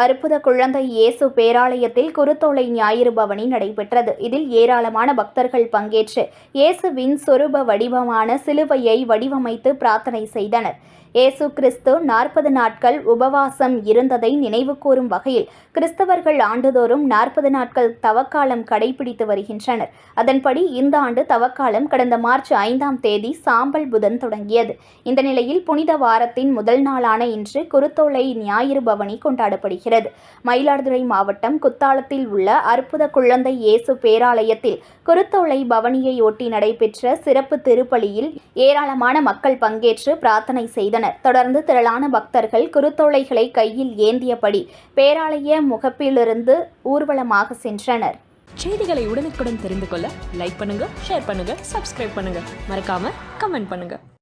அற்புத குழந்தை இயேசு பேராலயத்தில் குருத்தோலை ஞாயிறு பவனி நடைபெற்றது. இதில் ஏராளமான பக்தர்கள் பங்கேற்று இயேசுவின் சொரூப வடிவமான சிலுவையை வடிவமைத்து பிரார்த்தனை செய்தனர். இயேசு கிறிஸ்து 40 நாட்கள் உபவாசம் இருந்ததை நினைவுகூரும் வகையில் கிறிஸ்தவர்கள் ஆண்டுதோறும் 40 நாட்கள் தவக்காலம் கடைபிடித்து வருகின்றனர். அதன்படி இந்த ஆண்டு தவக்காலம் கடந்த மார்ச் 5ஆம் தேதி சாம்பல் புதன் தொடங்கியது. இந்த நிலையில் புனித வாரத்தின் முதல் நாளான இன்று குருத்தோலை ஞாயிறு பவனி கொண்டாடப்படுகிறது. மயிலாடுதுறை மாவட்டம் குத்தாலத்தில் உள்ள அற்புத குழந்தை இயேசு பேராலயத்தில் குருத்தோலை பவனியை ஒட்டி நடைபெற்ற சிறப்பு திருப்பலியில் ஏராளமான மக்கள் பங்கேற்று பிரார்த்தனை செய்தனர். தொடர்ந்து திரளான பக்தர்கள் குருத்தோலைகளை கையில் ஏந்தியபடி பேராலய முகப்பிலிருந்து ஊர்வலமாக சென்றனர். செய்திகளை உடனுக்குடன் தெரிந்து கொள்ள லைக் பண்ணுங்க, ஷேர் பண்ணுங்க, சப்ஸ்கிரைப் பண்ணுங்க, மறக்காம கமெண்ட் பண்ணுங்க.